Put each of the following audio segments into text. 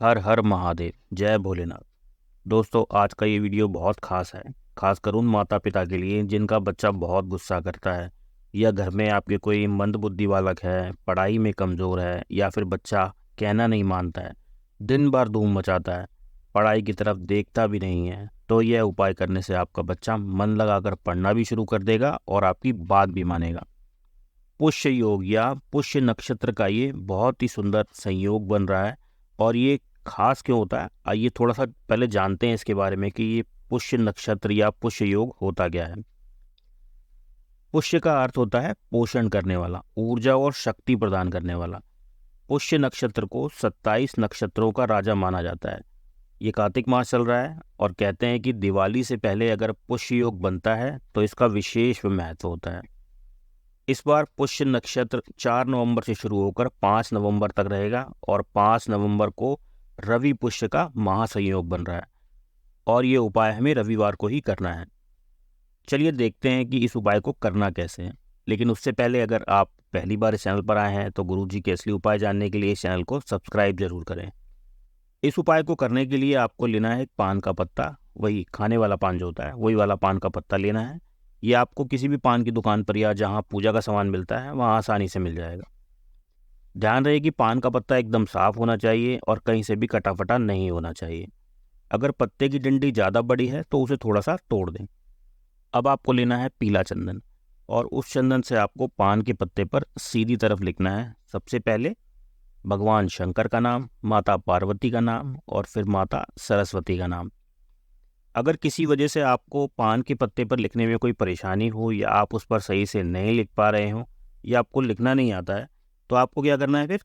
हर हर महादेव, जय भोलेनाथ। दोस्तों, आज का ये वीडियो बहुत खास है। खासकर उन माता पिता के लिए जिनका बच्चा बहुत गुस्सा करता है, या घर में आपके कोई मंदबुद्धि बालक है, पढ़ाई में कमज़ोर है, या फिर बच्चा कहना नहीं मानता है, दिन भर धूम मचाता है, पढ़ाई की तरफ देखता भी नहीं है। तो यह उपाय करने से आपका बच्चा मन लगाकर पढ़ना भी शुरू कर देगा और आपकी बात भी मानेगा। पुष्य योग या पुष्य नक्षत्र का ये बहुत ही सुंदर संयोग बन रहा है। और ये खास क्यों होता है, आइए थोड़ा सा पहले जानते हैं इसके बारे में कि ये पुष्य नक्षत्र या पुष्य योग होता क्या है। पुष्य का अर्थ होता है पोषण करने वाला, ऊर्जा और शक्ति प्रदान करने वाला। पुष्य नक्षत्र को 27 नक्षत्रों का राजा माना जाता है। ये कार्तिक मास चल रहा है और कहते हैं कि दिवाली से पहले अगर पुष्य योग बनता है तो इसका विशेष महत्व होता है। इस बार पुष्य नक्षत्र 4 नवंबर से शुरू होकर 5 नवंबर तक रहेगा और 5 नवंबर को रवि पुष्य का महासंयोग बन रहा है और ये उपाय हमें रविवार को ही करना है। चलिए देखते हैं कि इस उपाय को करना कैसे है। लेकिन उससे पहले अगर आप पहली बार इस चैनल पर आए हैं तो गुरुजी के असली उपाय जानने के लिए इस चैनल को सब्सक्राइब जरूर करें। इस उपाय को करने के लिए आपको लेना है एक पान का पत्ता, वही खाने वाला पान जो होता है वही वाला पान का पत्ता लेना है। ये आपको किसी भी पान की दुकान पर या जहाँ पूजा का सामान मिलता है वहाँ आसानी से मिल जाएगा। ध्यान रहे कि पान का पत्ता एकदम साफ होना चाहिए और कहीं से भी कटा फटा नहीं होना चाहिए। अगर पत्ते की डंडी ज़्यादा बड़ी है तो उसे थोड़ा सा तोड़ दें। अब आपको लेना है पीला चंदन और उस चंदन से आपको पान के पत्ते पर सीधी तरफ लिखना है सबसे पहले भगवान शंकर का नाम, माता पार्वती का नाम और फिर माता सरस्वती का नाम। अगर किसी वजह से आपको पान के पत्ते पर लिखने में कोई परेशानी हो या आप उस पर सही से नहीं लिख पा रहे हो या आपको लिखना नहीं आता है तो आपको क्या करना है फिर?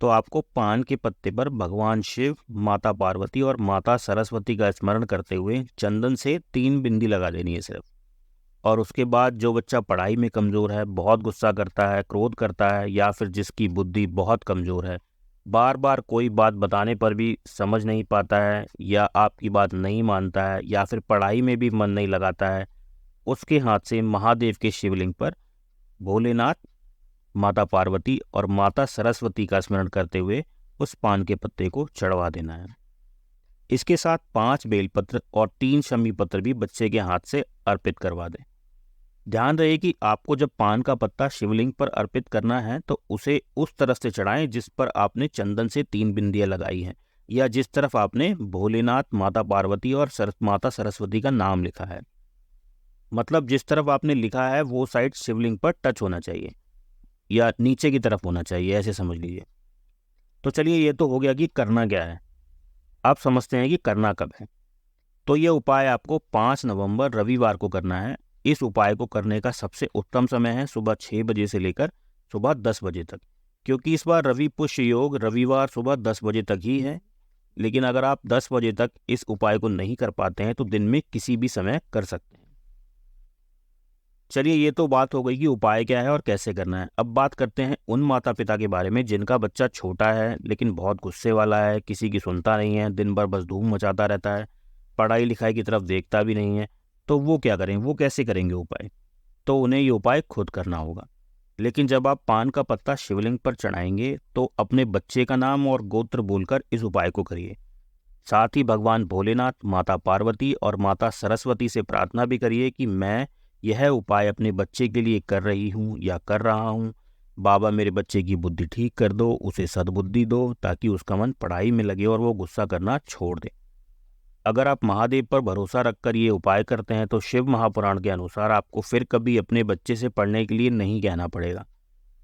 तो आपको पान के पत्ते पर भगवान शिव, माता पार्वती और माता सरस्वती का स्मरण करते हुए चंदन से 3 बिंदी लगा देनी है सिर्फ। और उसके बाद जो बच्चा पढ़ाई में कमज़ोर है, बहुत गुस्सा करता है, क्रोध करता है या फिर जिसकी बुद्धि बहुत कमज़ोर है, बार बार कोई बात बताने पर भी समझ नहीं पाता है या आपकी बात नहीं मानता है या फिर पढ़ाई में भी मन नहीं लगाता है, उसके हाथ से महादेव के शिवलिंग पर भोलेनाथ, माता पार्वती और माता सरस्वती का स्मरण करते हुए उस पान के पत्ते को चढ़वा देना है। इसके साथ 5 बेलपत्र और 3 शमी पत्र भी बच्चे के हाथ से अर्पित करवा दें। ध्यान रहे कि आपको जब पान का पत्ता शिवलिंग पर अर्पित करना है तो उसे उस तरफ से चढ़ाएं जिस पर आपने चंदन से 3 बिंदियां लगाई हैं या जिस तरफ आपने भोलेनाथ, माता पार्वती और माता सरस्वती का नाम लिखा है। मतलब जिस तरफ आपने लिखा है वो साइड शिवलिंग पर टच होना चाहिए या नीचे की तरफ होना चाहिए, ऐसे समझ लीजिए। तो चलिए, ये तो हो गया कि करना क्या है। आप समझते हैं कि करना कब है। तो ये उपाय आपको 5 नवंबर रविवार को करना है। इस उपाय को करने का सबसे उत्तम समय है सुबह 6 बजे से लेकर सुबह 10 बजे तक, क्योंकि इस बार रवि पुष्य योग रविवार सुबह 10 बजे तक ही है। लेकिन अगर आप 10 बजे तक इस उपाय को नहीं कर पाते हैं तो दिन में किसी भी समय कर सकते हैं। चलिए, ये तो बात हो गई कि उपाय क्या है और कैसे करना है। अब बात करते हैं उन माता पिता के बारे में जिनका बच्चा छोटा है लेकिन बहुत गुस्से वाला है, किसी की सुनता नहीं है, दिन भर बस धूम मचाता रहता है, पढ़ाई लिखाई की तरफ देखता भी नहीं है। तो वो क्या करें, वो कैसे करेंगे उपाय? तो उन्हें ये उपाय खुद करना होगा। लेकिन जब आप पान का पत्ता शिवलिंग पर चढ़ाएंगे तो अपने बच्चे का नाम और गोत्र बोलकर इस उपाय को करिए। साथ ही भगवान भोलेनाथ, माता पार्वती और माता सरस्वती से प्रार्थना भी करिए कि मैं यह उपाय अपने बच्चे के लिए कर रही हूँ या कर रहा हूँ। बाबा, मेरे बच्चे की बुद्धि ठीक कर दो, उसे सद्बुद्धि दो ताकि उसका मन पढ़ाई में लगे और वो गुस्सा करना छोड़ दे। अगर आप महादेव पर भरोसा रखकर ये उपाय करते हैं तो शिव महापुराण के अनुसार आपको फिर कभी अपने बच्चे से पढ़ने के लिए नहीं कहना पड़ेगा।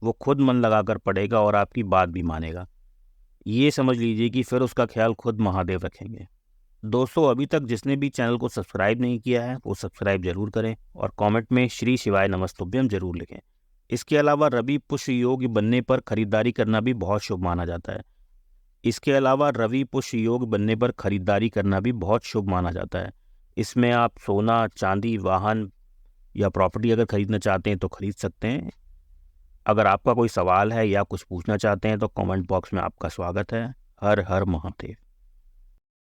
वो खुद मन लगाकर पढ़ेगा और आपकी बात भी मानेगा। ये समझ लीजिए कि फिर उसका ख्याल खुद महादेव रखेंगे। दोस्तों, अभी तक जिसने भी चैनल को सब्सक्राइब नहीं किया है वो सब्सक्राइब जरूर करें और कमेंट में श्री शिवाय नमस्तुभ्यम जरूर लिखें। इसके अलावा रवि पुष्य योग बनने पर खरीदारी करना भी बहुत शुभ माना जाता है। इसमें आप सोना, चांदी, वाहन या प्रॉपर्टी अगर खरीदना चाहते हैं तो खरीद सकते हैं। अगर आपका कोई सवाल है या कुछ पूछना चाहते हैं तो कमेंट बॉक्स में आपका स्वागत है। हर हर महादेव।